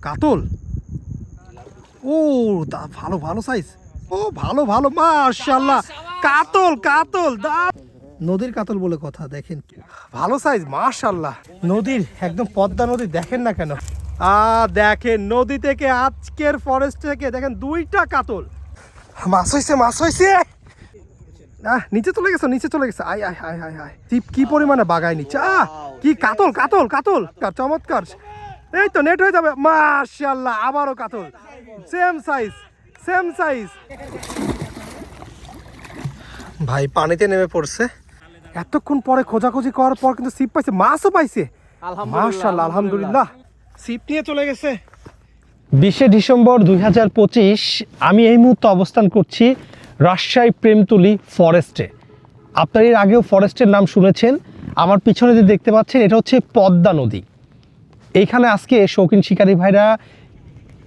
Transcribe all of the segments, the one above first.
কাতল, ও তা ভালো ভালো সাইজ, ও ভালো ভালো মাশাআল্লাহ, কাতল কাতল নদীর কাতল বলে কথা। দেখেন ভালো সাইজ মাশাআল্লাহ, নদীর একদম পদ্মা নদী। দেখেন না কেন, দেখেন নদী থেকে আজকের ফরেস্ট থেকে দেখেন 2টা কাতল মাছ হয়েছে, মাছ হয়েছে। নিচে চলে গেছে, নিচে চলে গেছে। আয় আয় আয় আয় আয়, কি পরিমাণে বাগায় নিচ্ছে। কি কাতল কাতল কাতল, চমৎকার। এই তো নেট হয়ে যাবে মাশাআল্লাহ, আবারও কাতল, সেম সাইজ সেম সাইজ। ভাই পানিতে নেমে পড়ছে, এতক্ষণ পরে খোঁজাখুঁজি করার পর কিন্তু সিপ পাইছে, মাছও পাইছে মাশাআল্লাহ, আলহামদুলিল্লাহ। সিপ নিয়ে চলে গেছে। 20শে ডিসেম্বর 2025 আমি এই মুহূর্তে অবস্থান করছি রাজশাহী প্রেমতুলি ফরেস্টে। আপনার এর আগেও ফরেস্টের নাম শুনেছেন। আমার পিছনে যে দেখতে পাচ্ছেন এটা হচ্ছে পদ্মা নদী। এইখানে আজকে শৌখিন শিকারী ভাইরা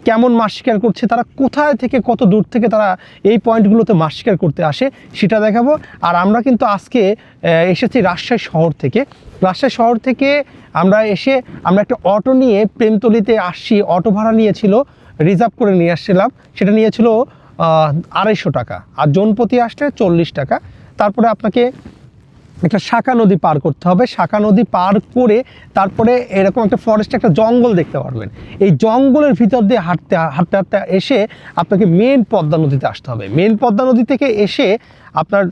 কেমন মাছ শিকার করছে, তারা কোথায় থেকে কত দূর থেকে তারা এই পয়েন্টগুলোতে মাছ শিকার করতে আসে সেটা দেখাবো। আর আমরা কিন্তু আজকে এসেছি রাজশাহী শহর থেকে। রাজশাহী শহর থেকে আমরা একটা অটো নিয়ে প্রেমতলিতে আসছি। অটো ভাড়া নিয়েছিল, রিজার্ভ করে নিয়ে আসছিলাম, সেটা নিয়েছিল 250 টাকা, আর জনপ্রতি আসলে 40 টাকা। তারপরে আপনাকে একটা শাখা নদী পার করতে হবে। শাখা নদী পার করে তারপরে এরকম একটা ফরেস্টে একটা জঙ্গল দেখতে পারবেন। এই জঙ্গলের ভিতর দিয়ে হাঁটতে হাঁটতে হাঁটতে এসে আপনাকে মেন পদ্মা নদীতে আসতে হবে। মেন পদ্মা নদী থেকে এসে আপনার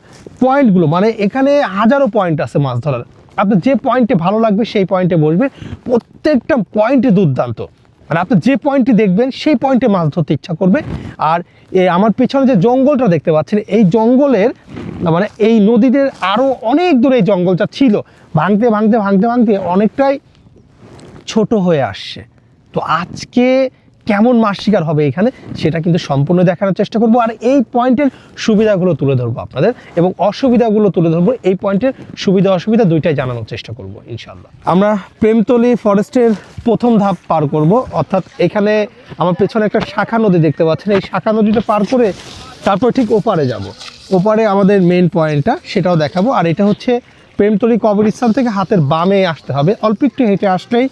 পয়েন্টগুলো, মানে এখানে হাজারো পয়েন্ট আছে মাছ ধরার, আপনার যে পয়েন্টে ভালো লাগবে সেই পয়েন্টে বসবে। প্রত্যেকটা পয়েন্টে দুর্দান্ত, মানে আপনি যে পয়েন্টে দেখবেন সেই পয়েন্টে মাছ ধরতে ইচ্ছা করবে। আর আমার পেছনে যে জঙ্গলটা দেখতে পাচ্ছেন, এই জঙ্গলের মানে এই নদীদের আরও অনেক দূরে এই জঙ্গলটা ছিল, ভাঙতে ভাঙতে ভাঙতে ভাঙতে অনেকটাই ছোট হয়ে আসছে। তো আজকে কেমন মাছ শিকার হবে এখানে সেটা কিন্তু সম্পূর্ণ দেখানোর চেষ্টা করব। আর এই পয়েন্টের সুবিধাগুলো তুলে ধরবো আপনাদের, এবং অসুবিধাগুলো তুলে ধরবো। এই পয়েন্টের সুবিধা অসুবিধা দুইটাই জানানোর চেষ্টা করব ইনশাল্লাহ। আমরা প্রেমতলি ফরেস্টের প্রথম ধাপ পার করব, অর্থাৎ এখানে আমার পেছনে একটা শাখা নদী দেখতে পাচ্ছেন। এই শাখা নদীটা পার করে তারপর ঠিক ওপারে যাব। ওপারে আমাদের মেন পয়েন্টটা, সেটাও দেখাবো। আর এটা হচ্ছে প্রেমতলি কবরস্থান থেকে হাতের বামে আসতে হবে, অল্প একটু হেঁটে আসলেই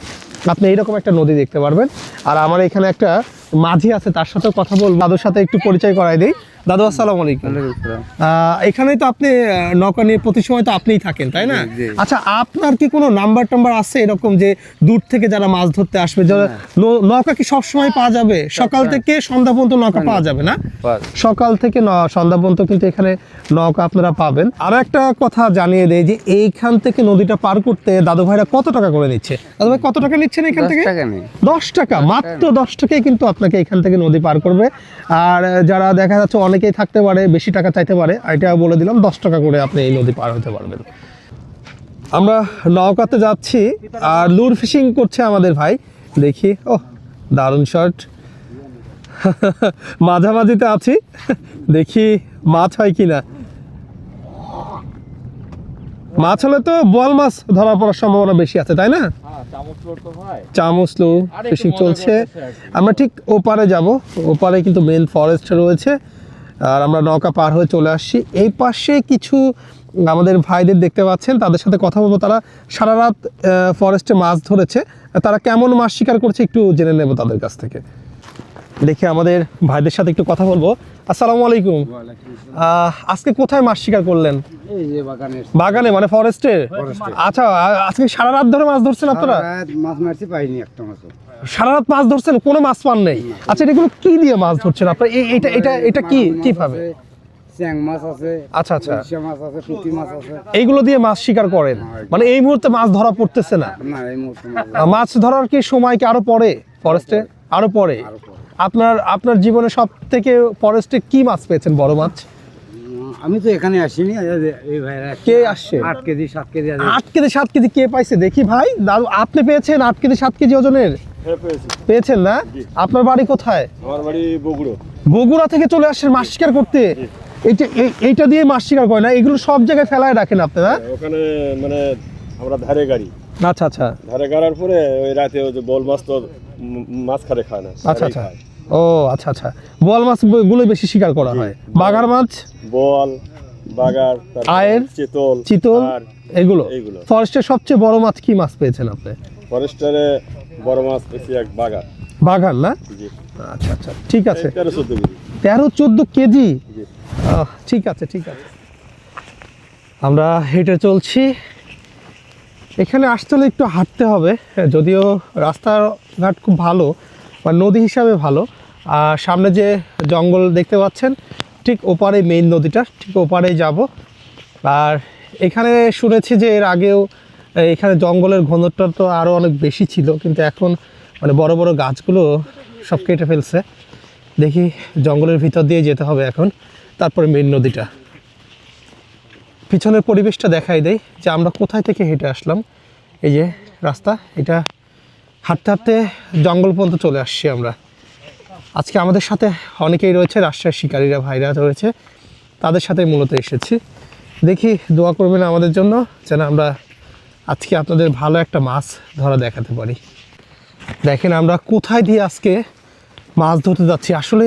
আপনি এইরকম একটা নদী দেখতে পারবেন। আর আমার এখানে একটা মাঝি আছে, তার সাথেও কথা বলবো। দাদুর সাথে একটু পরিচয় করাই দিই। দাদু আসসালামু আলাইকুম। এখানেই তো আপনি নৌকা নিয়ে প্রতি সময় তো আপনিই থাকেন, তাই না? আচ্ছা, আপনার কি কোনো নাম্বার টাম্বার আছে এরকম যে দূর থেকে যারা মাছ ধরতে আসবে, যারা নৌকা কি সব সময় পাওয়া যাবে? সকাল থেকে সন্ধ্যা পর্যন্ত নৌকা পাওয়া যাবে না? সকাল থেকে সন্ধ্যা পর্যন্ত কিন্তু এখানে নৌকা আপনারা পাবেন। আরো একটা কথা জানিয়ে দেয় যে এইখান থেকে নদীটা পার করতে দাদু ভাইরা কত টাকা করে নিচ্ছে? দাদু ভাই কত টাকা নিচ্ছেন এখান থেকে? 10 টাকা, মাত্র 10 টাকায় কিন্তু আপনাকে এখান থেকে নদী পার করবে। আর যারা দেখা যাচ্ছে অনেকেই থাকতে পারে বেশি টাকা চাইতে পারে, এটা বলে দিলাম 10 টাকা করে আপনি এই নদী পার হতে পারবেন। আমরা নৌকাতে যাচ্ছি আর লুর ফিশিং করছে আমাদের ভাই। দেখি, ও দারুণ শট। মাঝামাঝিতে আছি, দেখি মাছ হয় কিনা। মাছ হলে তো বোয়াল মাছ ধরা পড়ার সম্ভাবনা বেশি আছে, তাই না? চামচলু ফিশিং চলছে। আমরা ঠিক ওপারে যাব, ওপারে কিন্তু মেন ফরেস্ট রয়েছে। আর আমরা নৌকা পার হয়ে চলে আসছি। এই পাশে কিছু আমাদের ভাইদের দেখতে পাচ্ছেন, তাদের সাথে কথা বলবো। তারা সারা রাত ফরেস্টে মাছ ধরেছে, তারা কেমন মাছ শিকার করছে একটু জেনে নেব তাদের কাছ থেকে। দেখি আমাদের ভাইদের সাথে একটু কথা বলবো। আসসালামু আলাইকুম। আজকে কোথায় মাছ শিকার করলেন? এই যে বাগানে, মানে ফরেস্টে? আচ্ছা, আজকে সারা রাত ধরে মাছ ধরছেন আপনারা? মাছ মারছি, পাইনি একটা মাছ। সারা রাত মাছ ধরছেন, কোনো মাছ পান নেই? আচ্ছা, এগুলো কি দিয়ে মাছ ধরছেন আপনারা? এটা কিভাবে? চ্যাং মাছ আছে, আচ্ছা আচ্ছা, মাছ আছে, পুঁটি মাছ আছে, এইগুলো দিয়ে মাছ শিকার করেন? মানে এই মুহূর্তে মাছ ধরা পড়তেছে না? না, এই মুহূর্তে মাছ ধরার কি সময় কি আরো পরে ফরেস্টে? আরো পরে? আপনার জীবনে সব থেকে ফরেস্টে কি মাছ পেয়েছেন, বড় মাছ? আমি তো এখানে আসিনি, এই ভাইরা কে আসছে? 8 কেজি 7 কেজি 8 কেজি 7 কেজি কে পাইছে দেখি ভাই? দাদু আপনি পেয়েছেন 8 কেজি 7 কেজি ওজনের? পেয়েছেন না? আপনার বাড়ি কোথায়? আমার বাড়ি বগুড়া। বগুড়া থেকে চলে আসছেন মাছ শিকার করতে? এইটা দিয়ে মাছ শিকার করে না, এগুলো সব জায়গায় ফেলায় রাখেন আপনারা? ওখানে মানে আমরা ধারে গাড়ি। আচ্ছা আচ্ছা, ধারে গাড়ার পরে ওই রাতে ওই যে বল মাছ তো মাছ খায় না। আচ্ছা আচ্ছা, ও আচ্ছা আচ্ছা, বোয়াল মাছ গুলো বেশি শিকার করা হয়। বাগার মাছ, বল, বাগার, আয়ের, চিতল, এগুলো। ফরেস্টের সবচেয়ে বড় মাছ কি মাছ পেয়েছেন আপনি? ফরেস্টারে বড় মাছ পেয়েছি এক বাগা। বাগান না? জি। আচ্ছা আচ্ছা, ঠিক আছে। 13-14 কেজি। 13-14 কেজি। জি। ঠিক আছে ঠিক আছে। আমরা হেঁটে চলছি। এখানে আসতে হলে একটু হাঁটতে হবে, যদিও রাস্তাঘাট খুব ভালো বা নদী হিসাবে ভালো। আর সামনে যে জঙ্গল দেখতে পাচ্ছেন ঠিক ওপারে মেইন নদীটা, ঠিক ওপারেই যাব। আর এখানে শুনেছি যে এর আগেও এখানে জঙ্গলের ঘনত্ব তো আরও অনেক বেশি ছিল, কিন্তু এখন মানে বড় বড় গাছগুলো সব কেটে ফেলছে। দেখি জঙ্গলের ভিতর দিয়ে যেতে হবে এখন, তারপরে মেইন নদীটা। পিছনের পরিবেশটা দেখাই দেই যে আমরা কোথায় থেকে হেঁটে আসলাম। এই যে রাস্তা, এটা হাঁটতে হাঁটতে জঙ্গল পর্যন্ত চলে আসছি আমরা। আজকে আমাদের সাথে অনেকেই রয়েছে, রাজশাহীর শিকারীরা ভাইরা রয়েছে, তাদের সাথে মূলত এসেছি। দেখি দোয়া করবেন আমাদের জন্য যেন আমরা আজকে আপনাদের ভালো একটা মাছ ধরা দেখাতে পারি। দেখেন আমরা কোথায় দিয়ে আজকে মাছ ধরতে যাচ্ছি। আসলে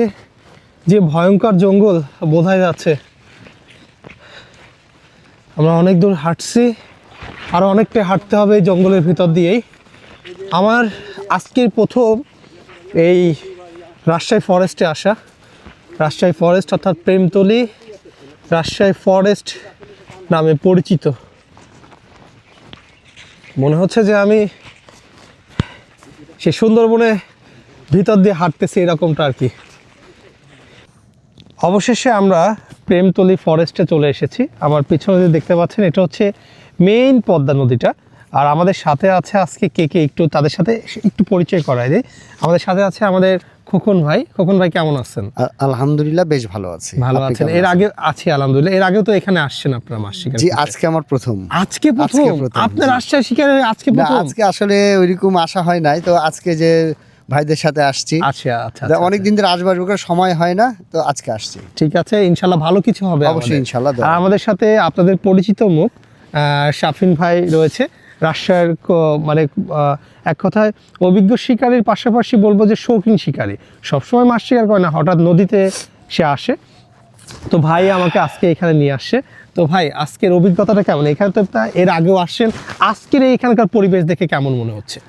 যে ভয়ঙ্কর জঙ্গল বোঝাই যাচ্ছে। আমরা অনেক দূর হাঁটছি, আরও অনেকটা হাঁটতে হবে এই জঙ্গলের ভিতর দিয়েই। আমার আজকের প্রথম এই রাজশাহী ফরেস্টে আসা। রাজশাহী ফরেস্ট অর্থাৎ প্রেমতলী রাজশাহী ফরেস্ট নামে পরিচিত। মনে হচ্ছে যে আমি সে সুন্দরবনে ভিতর দিয়ে হাঁটতেছি, এরকমটা আর কি। অবশেষে আমরা প্রেমতলী ফরেস্টে চলে এসেছি। আমার পিছনে যে দেখতে পাচ্ছেন এটা হচ্ছে মেইন পদ্মা নদীটা। আর আমাদের সাথে আছে আজকে কে কে, একটু তাদের সাথে একটু পরিচয় করাই দিই। আমাদের সাথে আছে আমাদের খোকন ভাই। খোকন ভাই কেমন আছেন? আলহামদুলিল্লাহ বেশ ভালো আছি। ভালো আছেন? এর আগে আছি আলহামদুলিল্লাহ। এর আগেও তো এখানে আসছেন আপনারা মাছ শিকার? জি, আজকে আমার প্রথম। আজকে প্রথম আপনার রাজশাহী শিকারে? আজকে প্রথম? আজকে আসলে ওইরকম আশা হয় নাই, তো আজকে যে ভাইদের সাথে আসছি। আচ্ছা আচ্ছা, অনেক দিন ধরে আসবো করে সময় হয় না, তো আজকে আসছি। ঠিক আছে, ইনশাল্লাহ ভালো কিছু হবে অবশ্যই ইনশাল্লাহ। আর আমাদের সাথে আপনাদের পরিচিত মুখ শাফিন ভাই রয়েছে, রাজশাহীর মানে এক কথায় অভিজ্ঞ শিকারীর পাশাপাশি বলবো যে শৌখিন শিকারী। সবসময় মাছ শিকার করে না, হঠাৎ নদীতে সে আসে। তো ভাই আমাকে আজকে এখানে নিয়ে আসছে। তো ভাই আজকের অভিজ্ঞতাটা কেমন? এখানে তো এর আগেও আসছেন, আজকের এখানকার পরিবেশ দেখে কেমন মনে হচ্ছে?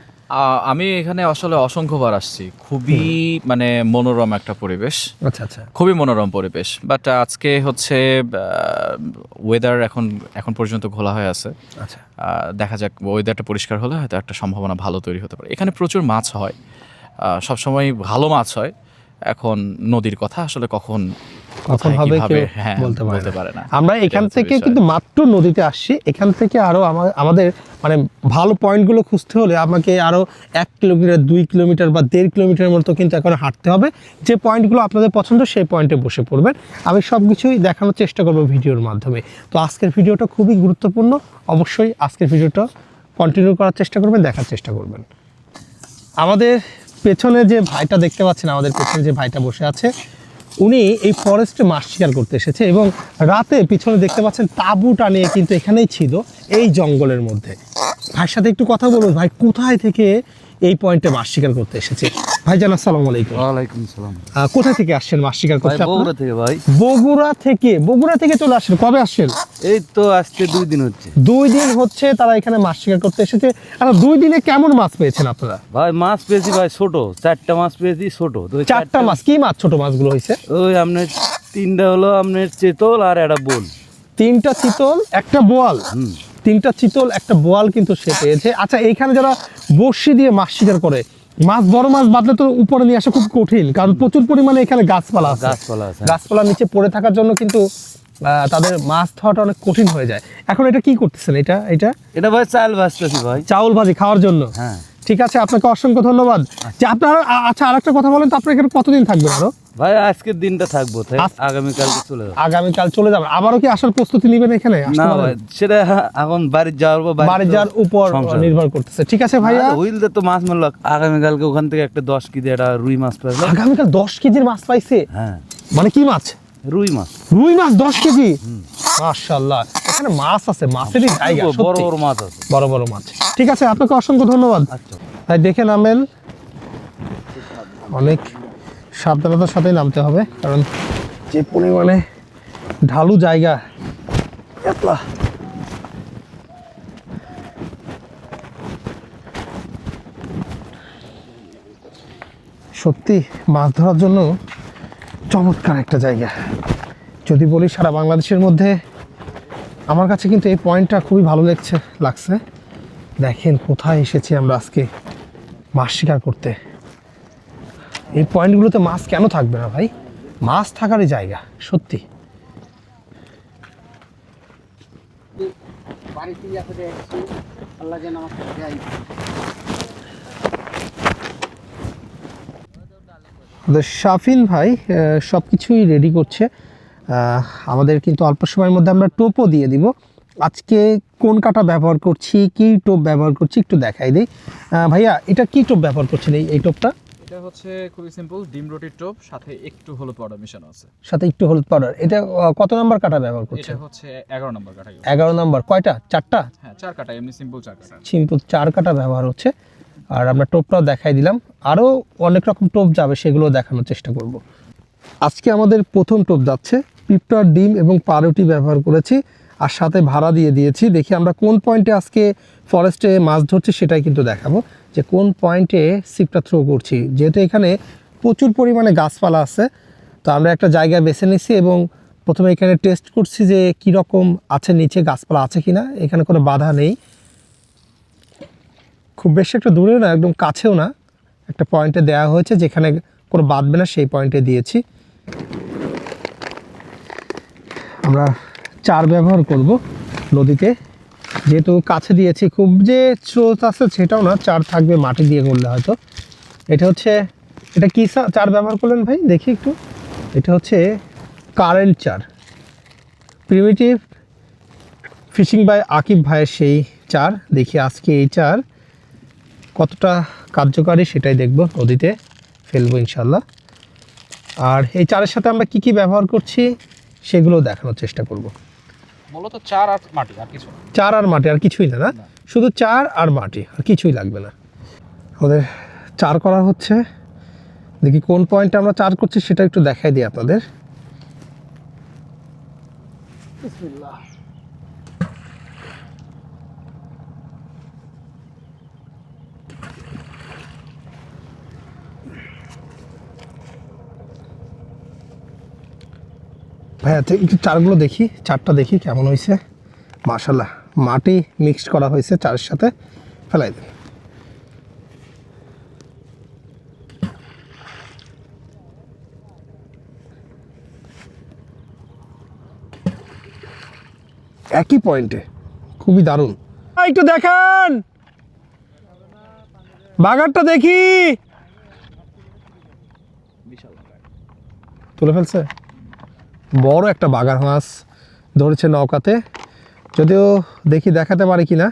আমি এখানে আসলে অসংখ্যবার আসছি। খুবই মানে মনোরম একটা পরিবেশ। আচ্ছা আচ্ছা, খুবই মনোরম পরিবেশ। বাট আজকে হচ্ছে ওয়েদার এখন পর্যন্ত ঘোলা হয়ে আছে। আচ্ছা, দেখা যাক, ওয়েদারটা পরিষ্কার হলে হয়তো একটা সম্ভাবনা ভালো তৈরি হতে পারে। এখানে প্রচুর মাছ হয়, সবসময় ভালো মাছ হয়। এখন নদীর কথা আসলে কখন হবে কেউ বলতে পারে না। আমরা এখান থেকে কিন্তু মাত্র নদীতে আসছি। এখান থেকে আরো আমাদের মানে ভালো পয়েন্টগুলো খুঁজতে হলে আমাকে আরো 1 কিলোমিটার 2 কিলোমিটার বা 1.5 কিলোমিটার মতো কিন্তু এখন হাঁটতে হবে। যে পয়েন্টগুলো আপনাদের পছন্দ সেই পয়েন্টে বসে পড়বেন। আমি সব কিছুই দেখানোর চেষ্টা করবো ভিডিওর মাধ্যমে। তো আজকের ভিডিওটা খুবই গুরুত্বপূর্ণ, অবশ্যই আজকের ভিডিওটা কন্টিনিউ করার চেষ্টা করবেন, দেখার চেষ্টা করবেন। আমাদের পেছনে যে ভাইটা দেখতে পাচ্ছেন, আমাদের পেছনে যে ভাইটা বসে আছে, উনি এই ফরেস্টে মাছ শিকার করতে এসেছে এবং রাতে পিছনে দেখতে পাচ্ছেন তাঁবু টানিয়ে কিন্তু এখানেই ছিল এই জঙ্গলের মধ্যে। ভাইয়ের সাথে একটু কথা বলুন, ভাই কোথায় থেকে এই পয়েন্টে মাছ শিকার করতে এসেছে? ভাইজান আসসালামু আলাইকুম। ওয়ালাইকুম সালাম। কোথা থেকে আসছেন মাছ শিকার করতে? বগুড়া থেকে ভাই। বগুড়া থেকে চলে আসছেন? কবে আসছেন? এই তো আজকে 2 দিন হচ্ছে। 2 দিন হচ্ছে তারা এখানে মাছ শিকার করতে এসেছে। আর 2 দিনে কেমন মাছ পেয়েছেন আপনারা? ভাই মাছ পেয়েছি ভাই ছোট, 4টা মাছ পেয়েছি ছোট। 4টা মাছ? কি মাছ ছোট মাছগুলো হয়েছে? ওই আপনার 3টা হলো আপনার চিতল আর একটা বোল। 3টা চিতল একটা বোয়াল। 3টা চিতল একটা বোয়াল কিন্তু সে পেয়েছে। আচ্ছা, এইখানে যারা বড়শি দিয়ে মাছ শিকার করে, মাছ বড় মাছ বাদলে তো উপরে নিয়ে আসা খুব কঠিন, কারণ প্রচুর পরিমাণে এখানে গাছপালা আছে। গাছপালা নিচে পড়ে থাকার জন্য কিন্তু তাদের মাছ ধরাটা অনেক কঠিন হয়ে যায়। এখন এটা কি করতেছেন? এটা ভাই চাল ভাজতেছি ভাই, চাউল ভাজি খাওয়ার জন্য। হ্যাঁ ঠিক আছে, আপনাকে অসংখ্য ধন্যবাদ। যে আপনারা আচ্ছা আরেকটা কথা বলেন তো, আপনারা এখানে কতদিন থাকবেন? আরো ভাই আজকের দিনটা থাকবো, আগামীকালকে চলে যাবো। আগামীকাল চলে যাবেন? আবারও কি আসার প্রস্তুতি নেবেন এখানে? না ভাই, সেটা এখন বাড়ি যাওয়ার উপর নির্ভর করতেছে। ঠিক আছে ভাইয়া, হুইলতে তো মাছ মারলো। আগামীকালকে ওখান থেকে একটা 10 কেজি একটা রুই মাছ পাইলো। আগামীকাল 10 কেজির মাছ পাইছে? হ্যাঁ। মানে কি মাছ? রুই মাছ। 10 কেজি? মাশাআল্লাহ, এখানে মাছ আছে, মাছেরই জায়গা। বড় বড় মাছ আছে, বড় বড় মাছ। ঠিক আছে, আপনাকে অসংখ্য ধন্যবাদ। আচ্ছা তাই দেখে নামেন, অনেক সাবধানতার সাথে নামতে হবে, কারণ যে পরিমাণে ঢালু জায়গা। সত্যি মাছ ধরার জন্য চমৎকার একটা জায়গা। যদি বলি সারা বাংলাদেশের মধ্যে আমার কাছে কিন্তু এই পয়েন্টটা খুবই ভালো লাগছে। দেখেন কোথায় এসেছি আমরা আজকে মাছ শিকার করতে। এই পয়েন্টগুলোতে মাছ কেন থাকবে না ভাই? মাছ থাকারই জায়গা সত্যি। শাফিন ভাই সব কিছুই রেডি করছে। আমাদের কিন্তু অল্প সময়ের মধ্যে আমরা টোপও দিয়ে দিব। আজকে কোন কাঁটা ব্যবহার করছি, কি টোপ ব্যবহার করছি একটু দেখাই দিই। ভাইয়া এটা কি টোপ ব্যবহার করছেন এই টোপটা? এটা হচ্ছে খুবই সিম্পল ডিম রুটির টোপ, সাথে একটু হলুদ পাউডার মেশানো আছে। সাথে একটু হলুদ পাউডার। এটা কত নাম্বার কাঁটা ব্যবহার করছেন? এটা হচ্ছে 11 নম্বর কাঠা। 11 নাম্বার। কয়টা? 4টা? হ্যাঁ 4 কাঠা, এমনি সিম্পল 4 কাঠা। সিম্পল 4 কাঁটা ব্যবহার হচ্ছে। আর আমরা টোপটাও দেখাই দিলাম, আরও অনেক রকম টোপ যাবে, সেগুলো দেখানোর চেষ্টা করব। আজকে আমাদের প্রথম টোপ যাচ্ছে পিঁপড়ার ডিম এবং পাউরুটি ব্যবহার করেছি, আর সাথে ভাড়া দিয়ে দিয়েছি। দেখি আমরা কোন পয়েন্টে আজকে ফরেস্টে মাছ ধরছি সেটাই কিন্তু দেখাবো, যে কোন পয়েন্টে ছিপটা থ্রো করছি। যেহেতু এখানে প্রচুর পরিমাণে গাছপালা আছে, তো আমরা একটা জায়গা বেছে নিছি এবং প্রথমে এখানে টেস্ট করছি যে কীরকম আছে, নিচে গাছপালা আছে কিনা। এখানে কোনো বাধা নেই, খুব বেশি একটা দূরেও না, একদম কাছেও না। একটা পয়েন্টে দেওয়া হয়েছে যেখানে কোনো বাঁধবে না, সেই পয়েন্টে দিয়েছি। আমরা 4 ব্যবহার করব নদীতে, যেহেতু কাছে দিয়েছি। খুব যে স্রোত আছে সেটাও না, 4 থাকবে, মাটি দিয়ে করলে হয়তো। এটা কি 4 ব্যবহার করলেন ভাই? দেখি একটু। এটা হচ্ছে current 4, primitive fishing by Akib ভাইয়ের সেই 4। দেখি আজকে এই 4 কতটা কার্যকারী সেটাই দেখব, নদীতে ফেলবো ইনশাল্লাহ। আর এই 4-এর সাথে আমরা কি ব্যবহার করছি সেগুলো দেখানোর চেষ্টা করব। মূলত 4 আর মাটি, আর কিছু না। 4 আর মাটি, আর কিছুই না, না শুধু 4 আর মাটি, আর কিছুই লাগবে না। আমাদের 4 করা হচ্ছে। দেখি কোন পয়েন্টে আমরা 4 করছি সেটা একটু দেখাই দিই আপনাদের। বিসমিল্লাহ। ভাইয়া একটু 4গুলো দেখি, 4টা দেখি কেমন হয়েছে। মাশাল্লাহ, মাটি মিক্সড করা হয়েছে 4-এর সাথে। ফেলাই দিন। একই পয়েন্টে, খুবই দারুণ। একটু দেখান বাগারটা দেখি। তুলে ফেলছে, বড় একটা বাগার মাছ ধরেছে নৌকাতে। যদিও দেখি দেখাতে পারি কি না,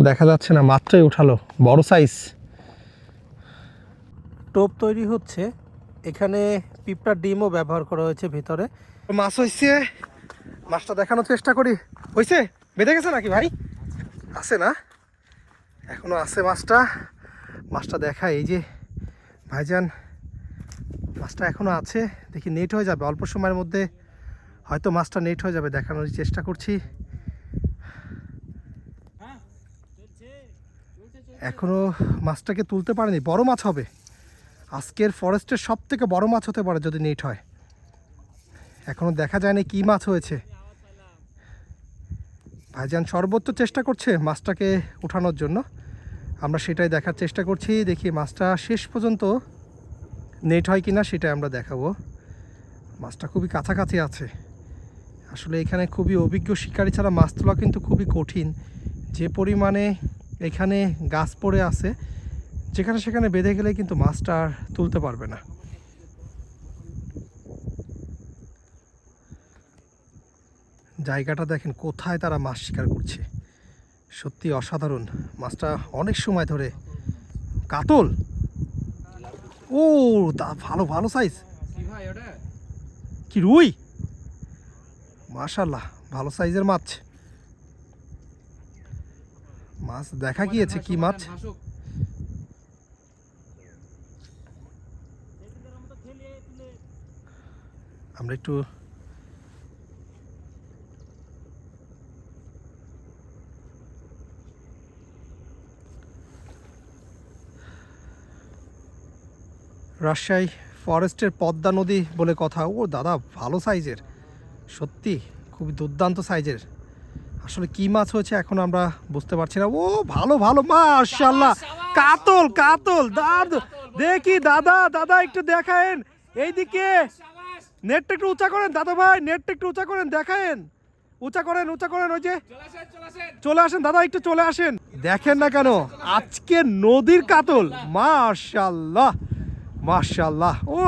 দেখা যাচ্ছে না, মাত্রই উঠালো, বড় সাইজ। টোপ তৈরি হচ্ছে, এখানে পিঁপড়ার ডিমও ব্যবহার করা হয়েছে ভিতরে। মাছ হয়েছে, মাছটা দেখানোর চেষ্টা করি। হয়েছে? বেঁধে গেছে নাকি ভাই? আছে না, এখনো আছে মাছটা দেখায়। এই যে ভাইজান, মাছটা এখনো আছে। দেখি নেট হয়ে যাবে অল্প সময়ের মধ্যে, হয়তো মাছটা নেট হয়ে যাবে, দেখানোর চেষ্টা করছি। এখনো মাছটাকে তুলতে পারেনি, বড় মাছ হবে আজকের ফরেস্টের সব থেকে বড় মাছ হতে পারে যদি নেট হয়। এখনো দেখা যায়নি কি মাছ হয়েছে। ভাইজান সর্বোচ্চ চেষ্টা করছে মাছটাকে উঠানোর জন্য, আমরা সেটাই দেখার চেষ্টা করছি। দেখি মাছটা শেষ পর্যন্ত নেট হয় কিনা সেটাই আমরা দেখাবো। মাছটা খুবই কাছাকাছি আছে। আসলে এখানে খুবই অভিজ্ঞ শিকারি ছাড়া মাছ তোলা কিন্তু খুবই কঠিন। যে পরিমাণে এখানে গাছ পড়ে আছে, যেখানে সেখানে বেঁধে গেলে কিন্তু মাছটা আর তুলতে পারবে না। জায়গাটা দেখেন কোথায় তারা মাছ শিকার করছে, সত্যি অসাধারণ। মাছটা অনেক সময় ধরে। কাতল, ও তা ভালো ভালো সাইজ। কি রুই? মাশাআল্লাহ, ভালো সাইজের মাছ। মাছ দেখা গিয়েছে কি মাছ। আমরা একটু রাজশাহী ফরেস্টের পদ্মা নদী বলে কথা। ও দাদা ভালো সাইজের, সত্যি খুবই দুর্দান্ত সাইজের। আসলে কি মাছ হয়েছে এখন আমরা বুঝতে পারছি না। ও ভালো ভালো মাশাআল্লাহ, কাতল কাতল দাদা, দেখি দাদা দাদা একটু দেখায়েন এইদিকে, নেটটা একটু উঁচা করেন দাদা ভাই, নেটটা একটু উঁচা করেন, দেখায়েন, উঁচা করেন উঁচা করেন, ওই যে চলে আসেন দাদা, একটু চলে আসেন। দেখেন না কেন আজকে নদীর কাতল, মাশাআল্লাহ মাশাআল্লাহ। ও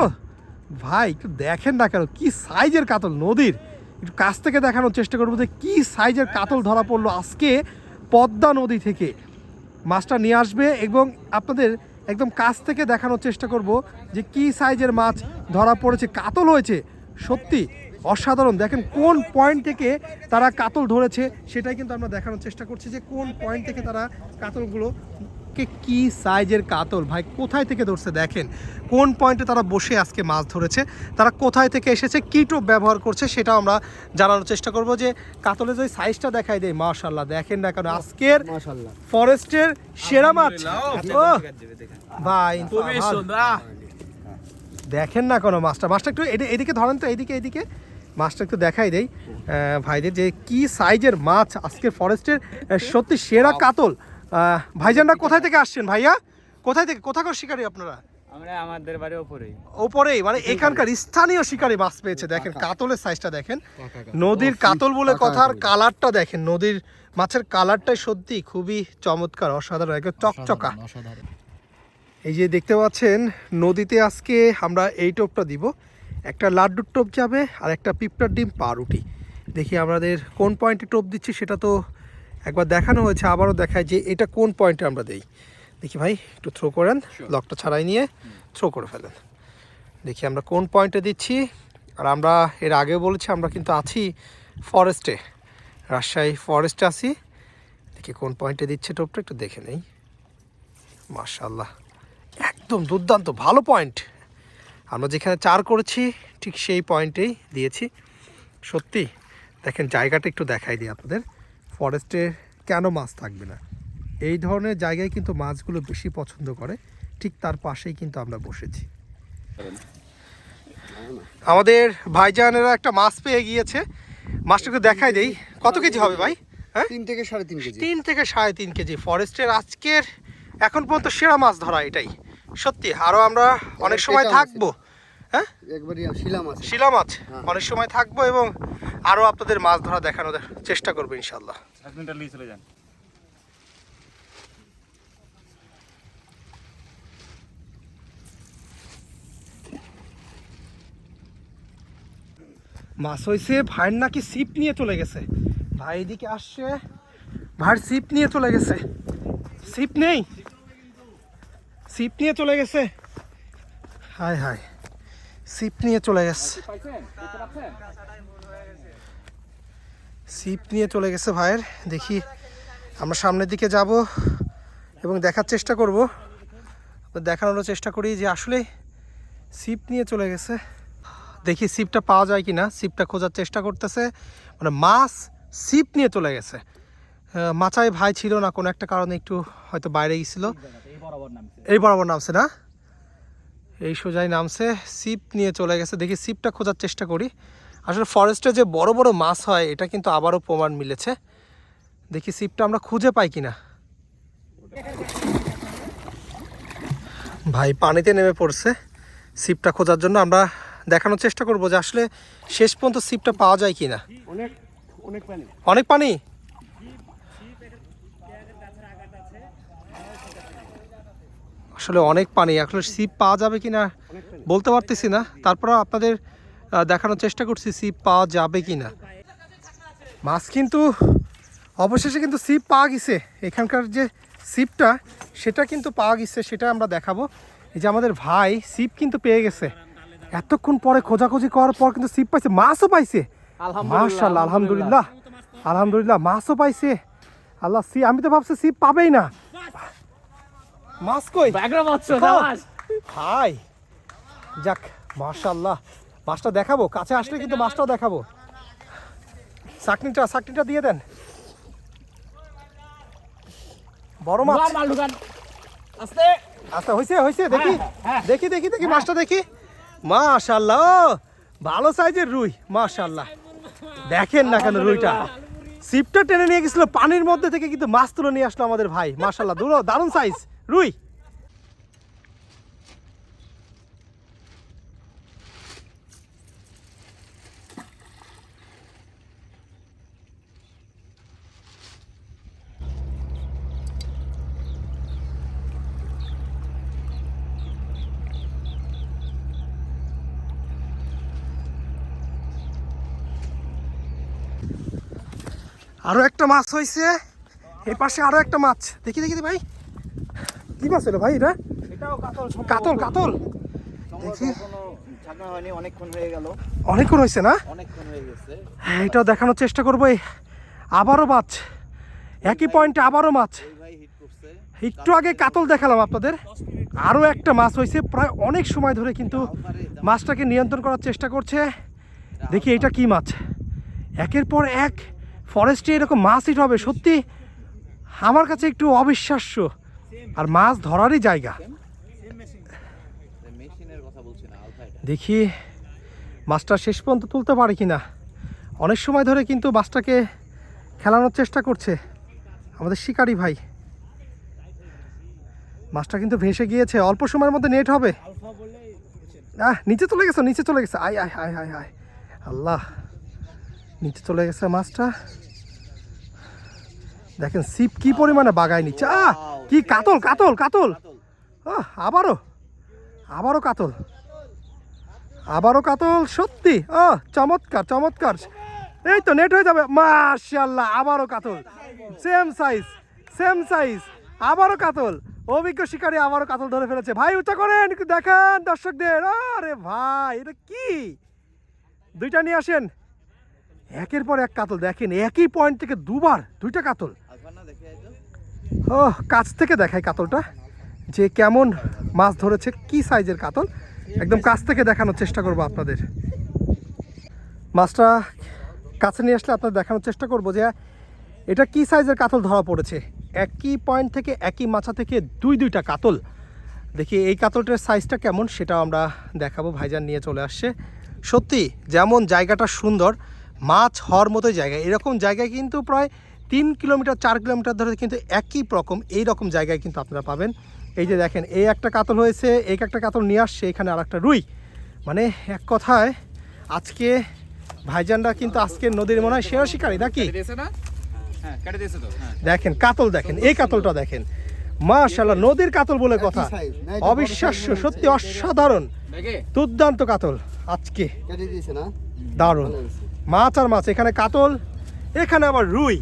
ভাই একটু দেখেন না কেন কি সাইজের কাতল নদীর, একটু কাছ থেকে দেখানোর চেষ্টা করবো যে কী সাইজের কাতল ধরা পড়লো আজকে পদ্মা নদী থেকে। মাছটা নিয়ে আসবে এবং আপনাদের একদম কাছ থেকে দেখানোর চেষ্টা করব যে কী সাইজের মাছ ধরা পড়েছে, কাতল হয়েছে সত্যি অসাধারণ। দেখেন কোন পয়েন্ট থেকে তারা কাতল ধরেছে সেটাই কিন্তু আমরা দেখানোর চেষ্টা করছি যে কোন পয়েন্ট থেকে তারা কাতলগুলো কি সাইজের কাতল ভাই কোথায় থেকে ধরছে, দেখেন কোন পয়েন্টে তারা বসে আজকে মাছ ধরেছে, তারা কোথায় থেকে এসেছে, কী টোপ ব্যবহার করছে সেটাও আমরা জানানোর চেষ্টা করব। যে কাতলের যে সাইজটা দেখাই দেয়, মাশাআল্লাহ দেখেন না কেন আজকের ফরেস্টের সেরা মাছ ভাই, দেখেন না কোনো মাছটা, মাছটা একটু এদিকে ধরেন তো, এইদিকে এইদিকে মাছটা একটু দেখাই দেই ভাইদের যে কি সাইজের মাছ আজকের ফরেস্টের সত্যি সেরা কাতল। ভাইজানরা কোথায় থেকে আসছেন ভাইয়া, কোথায় থেকে, কোথাকার শিকারী আপনারা? আমরা আমাদের বাড়ি ওপরেই মানে এখানকার স্থানীয় শিকারী মাছ পেয়েছে। দেখেন কাতলের সাইজটা দেখেন, নদীর কাতল বলে কথার কালারটা দেখেন, নদীর মাছের কালারটাই সত্যি খুবই চমৎকার, অসাধারণ, একদম চকচকা। এই যে দেখতে পাচ্ছেন নদীতে আজকে আমরা এই টোপটা দিব, একটা লাড্ডুর টোপ যাবে আর একটা পিঁপড়ার ডিম পাউরুটি। দেখি আমাদের কোন পয়েন্টে টোপ দিচ্ছি সেটা তো একবার দেখানো হয়েছে, আবারও দেখায় যে এটা কোন পয়েন্টে আমরা দেই। দেখি ভাই একটু থ্রো করেন, লকটা ছাড়াই নিয়ে থ্রো করে ফেলেন। দেখি আমরা কোন পয়েন্টে দিচ্ছি। আর আমরা এর আগেও বলেছি আমরা কিন্তু আছি ফরেস্টে, রাজশাহী ফরেস্টে আছি। দেখি কোন পয়েন্টে দিচ্ছে টোপটা একটু দেখে নেই। মাশাআল্লাহ একদম দুর্দান্ত ভালো পয়েন্ট, আমরা যেখানে 4 করেছি ঠিক সেই পয়েন্টেই দিয়েছি। সত্যি দেখেন জায়গাটা একটু দেখাই দিই আপনাদের, ফরেস্টে কেন মাছ থাকবে না, এই ধরনের জায়গায় কিন্তু মাছগুলো বেশি পছন্দ করে, ঠিক তার পাশেই কিন্তু আমরা বসেছি। আমাদের ভাইজানেরা একটা মাছ পেয়ে গিয়েছে, মাছটা একটু দেখাই দেই, কত কেজি হবে ভাই? হ্যাঁ 3 থেকে 3.5 কেজি। 3 থেকে 3.5 কেজি ফরেস্টের আজকের এখন পর্যন্ত সেরা মাছ ধরা এটাই সত্যি। আরও আমরা অনেক সময় থাকবো, হ্যাঁ একবারই শিলা মাছ, শিলা মাছ অনেক সময় থাকবো এবং আরও আপনাদের মাছ ধরা দেখানোর চেষ্টা করবো ইনশাল্লাহ। চলে যান। মাছ হয়েছে ভাইয়ের নাকি ছিপ নিয়ে চলে গেছে, ভাই এদিকে আসছে, ভাইয়ের ছিপ নিয়ে চলে গেছে, ছিপ নেই, ছিপ নিয়ে চলে গেছে, হায় হায় ছিপ নিয়ে চলে গেছে, ছিপ নিয়ে চলে গেছে ভাইয়ের। দেখি আমরা সামনের দিকে যাব এবং দেখার চেষ্টা করব, দেখানোর চেষ্টা করি যে আসলে ছিপ নিয়ে চলে গেছে। দেখি ছিপটা পাওয়া যায় কি না, ছিপটা খোঁজার চেষ্টা করতেছে, মানে মাছ ছিপ নিয়ে চলে গেছে। মাচায় ভাই ছিল না কোনো একটা কারণে, একটু হয়তো বাইরে গেছিলো, এই বরাবর নামছে না, এই সোজাই নামছে, ছিপ নিয়ে চলে গেছে। দেখি ছিপটা খোঁজার চেষ্টা করি, আসলে ফরেস্টে যে বড় বড় মাছ হয় এটা কিন্তু আবারও প্রমাণ মিলেছে। দেখি ছিপটা আমরা খুঁজে পাই কিনা। ভাই পানিতে নেমে পড়ছে ছিপটা খোঁজার জন্য, আমরা দেখানোর চেষ্টা করব যে আসলে শেষ পর্যন্ত ছিপটা পাওয়া যায় কিনা। অনেক পানি, আসলে অনেক পানি, আসলে ছিপ পাওয়া যাবে কিনা বলতে পারতেছি না, তারপর আপনাদের দেখানোর চেষ্টা করছি ছিপ পাওয়া যাবে কিনা। মাছ কিন্তু অবশেষে কিন্তু ছিপ পাওয়া গেছে, এখানকার যে ছিপটা সেটা কিন্তু পাওয়া গেছে, সেটা আমরা দেখাবো। এই যে আমাদের ভাই ছিপ কিন্তু পেয়ে গেছে, এতক্ষণ পরে খোঁজাখুঁজি করার পর কিন্তু ছিপ পাইছে, মাছও পাইছে, মাশাআল্লাহ আলহামদুলিল্লাহ আলহামদুলিল্লাহ, মাছও পাইছে। আল্লাহ আমি তো ভাবছি ছিপ পাবেই না, মাছ কই হাই যাক মাশাআল্লাহ। মাছটা দেখাবো, কাছে আসলে কিন্তু মাছটাও দেখাবো। চাকনিটা দিয়ে দেন, বড় মাছ আচ্ছা হয়েছে দেখি দেখি দেখি দেখি মাছটা দেখি। মাশাআল্লাহ, ও ভালো সাইজের রুই, মাশাআল্লাহ। দেখেন না কেন রুইটা ছিপটা টেনে নিয়ে গেছিল পানির মধ্যে থেকে, কিন্তু মাছ তুলে নিয়ে আসলো আমাদের ভাই, মাশাআল্লাহ। দারুণ সাইজ রুই। আরো একটা মাছ হয়েছে এই পাশে, আরো একটা মাছ দেখি দেখি ভাই, কি মাছ হলো ভাই এটা? কাতল কাতল দেখি, অনেকক্ষণ হয়েছে না? হ্যাঁ, এটাও দেখানোর চেষ্টা করবো। আবারও মাছ, একই পয়েন্টে আবারও মাছ। একটু আগে কাতল দেখালাম আপনাদের, আরো একটা মাছ হয়েছে প্রায় অনেক সময় ধরে, কিন্তু মাছটাকে নিয়ন্ত্রণ করার চেষ্টা করছে। দেখি এটা কি মাছ, একের পর এক ফরেস্টে এরকম মাছ হিট হবে, সত্যি আমার কাছে একটু অবিশ্বাস্য। আর মাছ ধরারই জায়গা। দেখি মাছটা শেষ পর্যন্ত তুলতে পারে কিনা। অনেক সময় ধরে কিন্তু মাছটাকে খেলানোর চেষ্টা করছে আমাদের শিকারি ভাই। মাছটা কিন্তু ভেসে গিয়েছে, অল্প সময়ের মধ্যে নেট হবে। নিচে চলে গেছে, নিচে চলে গেছে, আয় আয় আয় আয় আয় আল্লাহ, নিচে চলে গেছে মাছটা। দেখেন ছিপ কি পরিমাণে বাগায় নিচ্ছে। কি কাতল কাতল কাতল, আবারও কাতল, আবারও কাতল, সত্যি চমৎকার চমৎকার। এই তো নেট হয়ে যাবে, মাশাআল্লাহ। আবারও কাতল, সেম সাইজ, আবারও কাতল। অভিজ্ঞ শিকারী আবারও কাতল ধরে ফেলেছে। ভাই উঁচা করেন, একটু দেখান দর্শকদের। আরে ভাই এটা কি, দুইটা নিয়ে আসেন। একের পর এক কাতল, দেখেন একই পয়েন্ট থেকে দুইটা কাতল। কাছ থেকে দেখাই কাতলটা যে কেমন মাছ ধরেছে, কি সাইজের কাতল, একদম কাছ থেকে দেখানোর চেষ্টা করব আপনাদের। মাছটা কাছে নিয়ে আসলে আপনাদের দেখানোর চেষ্টা করব যে এটা কি সাইজের কাতল ধরা পড়েছে। একই পয়েন্ট থেকে একই মাছা থেকে দুইটা কাতল। দেখি এই কাতলটার সাইজটা কেমন সেটাও আমরা দেখাবো। ভাইজান নিয়ে চলে আসছে। সত্যি যেমন জায়গাটা সুন্দর, মাছ হওয়ার মতোই জায়গা। এরকম জায়গায় কিন্তু প্রায় 3 কিলোমিটার 4 কিলোমিটার ধরে কিন্তু একই রকম এইরকম জায়গায় কিন্তু আপনারা পাবেন। এই যে দেখেন, এই একটা কাতল হয়েছে, এই একটা কাতল নিয়ে আসছে, এখানে আর একটা রুই। মানে এক কথায় আজকে ভাইজানরা কিন্তু আজকের নদীর মনে হয় সেরা শিকারী নাকি? দেখেন কাতল, দেখেন এই কাতলটা দেখেন, মাশাআল্লাহ। নদীর কাতল বলে কথা, অবিশ্বাস্য, সত্যি অসাধারণ, দুর্দান্ত কাতল আজকে, দারুণ মাছ। আর মাছ, এখানে কাতল, এখানে আবার রুই।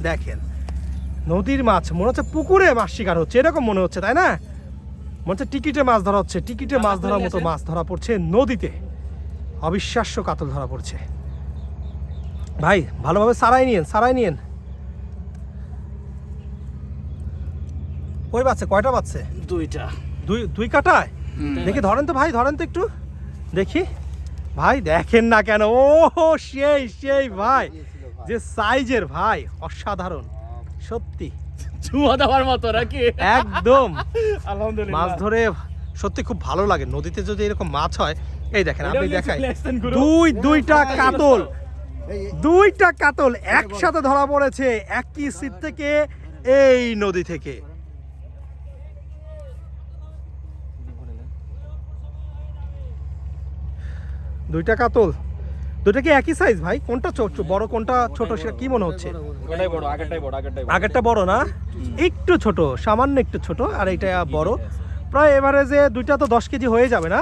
দেখেন নদীর মাছ, মনে হচ্ছে পুকুরে মাছ শিকার হচ্ছে, এরকম মনে হচ্ছে, তাই না? মনে হচ্ছে টিকিটে মাছ ধরা হচ্ছে, টিকিটে মাছ ধরার মতো মাছ ধরা পড়ছে নদীতে। অবিশ্বাস্য কাতল ধরা পড়ছে। ভাই ভালোভাবে সারাই নিয়েন। কই বাচ্চা, কয়টা বাচ্চা? দুই কাটায়। দেখি ধরেন তো ভাই, ধরেন তো একটু দেখি ভাই। দেখেন না কেন, ও সেই ভাই, যে সাইজের ভাই, অসাধারণ সত্যি, চুমা দেওয়ার মতো নাকি? একদম। আলহামদুলিল্লাহ, মাছ ধরে সত্যি খুব ভালো লাগে নদীতে যদি এরকম মাছ হয়। এই দেখেন, আপনি দেখাই, দুইটা কাতল একসাথে ধরা পড়েছে একই ছিপ থেকে, এই নদী থেকে। দুইটা কাতল, দুইটা কি একই সাইজ ভাই? কোনটা বড় কোনটা ছোট সেটা কি মনে হচ্ছে? আগেরটা বড় না, একটু ছোট, সামান্য একটু ছোট, আর এইটা বড়। প্রায় এভারেজে দুইটা তো 10 কেজি হয়ে যাবে না?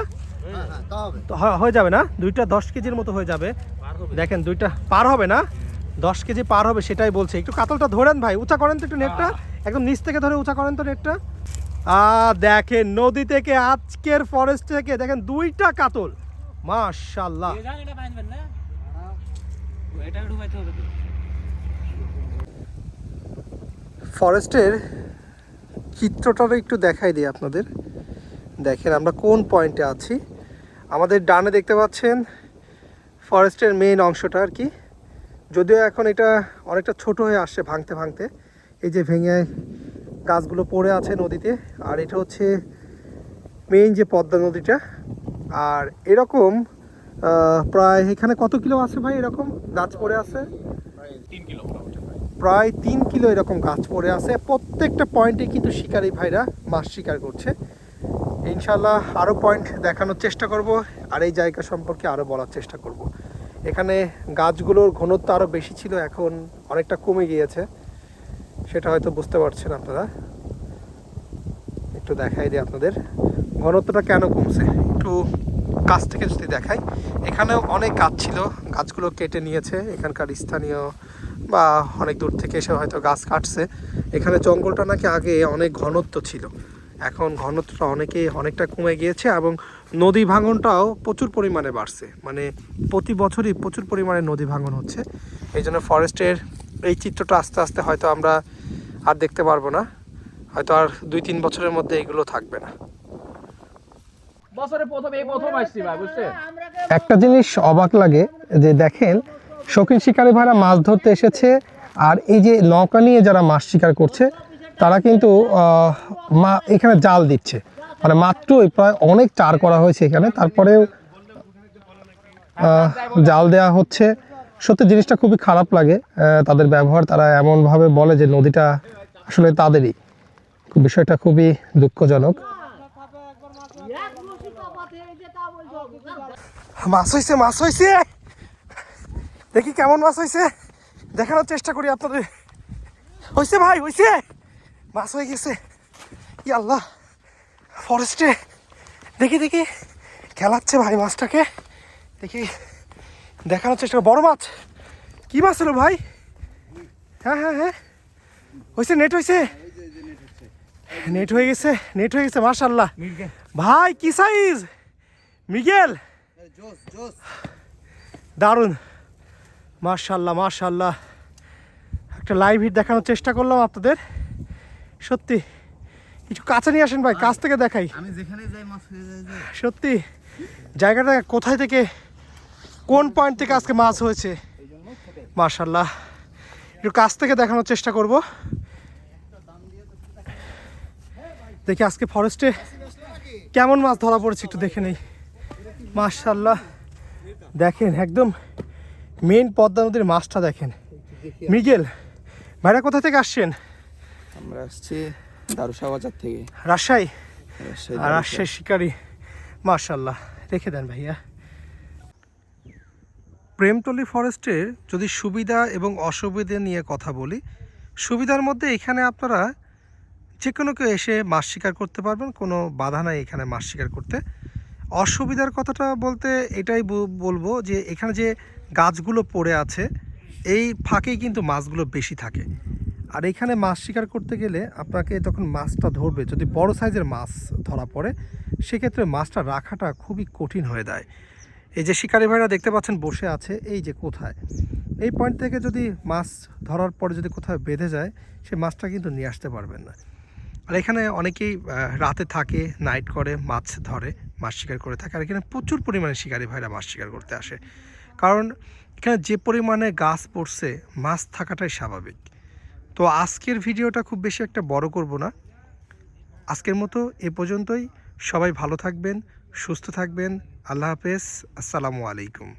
হয়ে যাবে না, দুইটা 10 কেজির মতো হয়ে যাবে। দেখেন দুইটা পার হবে না, 10 কেজি পার হবে, সেটাই বলছে। একটু কাতলটা ধরেন ভাই, উঁচা করেন তো একটু নেটটা, একদম নিচ থেকে ধরে উঁচা করেন তো নেটটা। দেখেন নদী থেকে, আজকের ফরেস্ট থেকে দেখেন দুইটা কাতল, মাশাআল্লাহ। ফরেস্টের চিত্রটা একটু দেখাই দিই আপনাদের। দেখেন আমরা কোন পয়েন্টে আছি। আমাদের ডানে দেখতে পাচ্ছেন ফরেস্টের মেইন অংশটা আর কি, যদিও এখন এটা অনেকটা ছোট হয়ে আসছে ভাঙতে। এই যে ভেঙে গাছগুলো পড়ে আছে নদীতে। আর এটা হচ্ছে মেইন যে পদ্মা নদীটা। আর এরকম প্রায় এখানে কত কিলো আছে ভাই এরকম গাছ পড়ে আছে? প্রায় 3 কিলো এরকম গাছ পড়ে আছে। প্রত্যেকটা পয়েন্টে কিন্তু শিকারী ভাইরা মাছ শিকার করছে। ইনশাল্লাহ আরও পয়েন্ট দেখানোর চেষ্টা করব, আর এই জায়গা সম্পর্কে আরও বলার চেষ্টা করব। এখানে গাছগুলোর ঘনত্ব আরও বেশি ছিল, এখন অনেকটা কমে গিয়েছে, সেটা হয়তো বুঝতে পারছেন আপনারা। একটু দেখাই দিই আপনাদের ঘনত্বটা কেন কমছে, একটু কাছ থেকে যদি দেখাই। এখানেও অনেক গাছ ছিল, গাছগুলো কেটে নিয়েছে এখানকার স্থানীয় বা অনেক দূর থেকে এসে হয়তো গাছ কাটছে। এখানে জঙ্গলটা নাকি আগে অনেক ঘনত্ব ছিল, এখন ঘনত্বটা অনেকটা কমে গিয়েছে, এবং নদী ভাঙনটাও প্রচুর পরিমাণে বাড়ছে। মানে প্রতি বছরই প্রচুর পরিমাণে নদী ভাঙন হচ্ছে। এই জন্য ফরেস্টের এই চিত্রটা আস্তে আস্তে হয়তো আমরা আর দেখতে পারবো না, হয়তো আর 2-3 বছরের মধ্যে এগুলো থাকবে না। একটা জিনিস অবাক লাগে যে দেখেন, শৌখিন শিকারী ভাইরা মাছ ধরতে এসেছে, আর এই যে নৌকা নিয়ে যারা মাছ শিকার করছে তারা কিন্তু এখানে জাল দিচ্ছে। মানে মাত্রই প্রায় অনেক চার করা হয়েছে এখানে, তারপরেও জাল দেওয়া হচ্ছে। সত্যি জিনিসটা খুবই খারাপ লাগে তাদের ব্যবহার। তারা এমনভাবে বলে যে নদীটা আসলে তাদেরই। বিষয়টা খুবই দুঃখজনক। মাছ হয়েছে, দেখি কেমন মাছ হয়েছে, দেখানোর চেষ্টা করি আপনাদের। হয়েছে ভাই, হয়েছে, মাছ হয়ে গেছে। ই আল্লাহ, ফরেস্টে দেখি খেলাচ্ছে ভাই মাছটাকে, দেখি দেখানোর চেষ্টা করি। বড় মাছ, কি মাছ হলো ভাই? হ্যাঁ হয়েছে, নেট হয়ে গেছে, মাশাআল্লাহ ভাই, কি সাইজ মৃগেল, দারুণ, মাশাআল্লাহ। একটা লাইভ হিট দেখানোর চেষ্টা করলাম আপনাদের। সত্যি একটু কাছে নিয়ে আসেন ভাই, কাছ থেকে দেখাই। আমি যেখানে যাই মাছ হয়ে যায়। সত্যি জায়গাটা কোথায় থেকে, কোন পয়েন্ট থেকে আজকে মাছ হয়েছে, মাশাআল্লাহ। একটু কাছ থেকে দেখানোর চেষ্টা করব। দেখি আজকে ফরেস্টে কেমন মাছ ধরা পড়েছে, একটু দেখে নেই। মাশাআল্লাহ, দেখেন একদম মেইন পদ্মা নদীর মাছটা দেখেন। মৃগেল ভাইরা কোথা থেকে আসছেন? আমরা আসছি দারুশা বাজার থেকে, রাজশাহী। আর রাজশাহী শিকারি, মাশাআল্লাহ। রেখে দেন ভাইয়া। প্রেমতলী ফরেস্টের যদি সুবিধা এবং অসুবিধা নিয়ে কথা বলি, সুবিধার মধ্যে এখানে আপনারা যে কোনো কেউ এসে মাছ শিকার করতে পারবেন, কোনো বাধা নাই এখানে মাছ শিকার করতে। অসুবিধার কথাটা বলতে এটাই বলবো যে এখানে যে গাছগুলো পড়ে আছে এই ফাঁকেই কিন্তু মাছগুলো বেশি থাকে। আর এখানে মাছ শিকার করতে গেলে আপনাকে তখন মাছটা ধরবে, যদি বড় সাইজের মাছ ধরা পড়ে সেক্ষেত্রে মাছটা রাখাটা খুবই কঠিন হয়ে যায়। এই যে শিকারী ভাইরা দেখতে পাচ্ছেন বসে আছে, এই যে কোথায়, এই পয়েন্ট থেকে যদি মাছ ধরার পরে যদি কোথাও বেঁধে যায়, সে মাছটা কিন্তু নিয়ে আসতে পারবেন না। আর এখানে অনেকেই রাতে থাকে, নাইট করে মাছ ধরে, মাছ শিকার করে থাকে। আর এখানে প্রচুর পরিমাণে শিকারী ভাইরা মাছ শিকার করতে আসে, কারণ এখানে যে পরিমাণে গাছ পড়ছে মাছ থাকাটাই স্বাভাবিক। তো আজকের ভিডিওটা খুব বেশি একটা বড় করব না, আজকের মতো এ পর্যন্তই। সবাই ভালো থাকবেন, সুস্থ থাকবেন। আল্লাহ হাফেজ, আসসালামু আলাইকুম।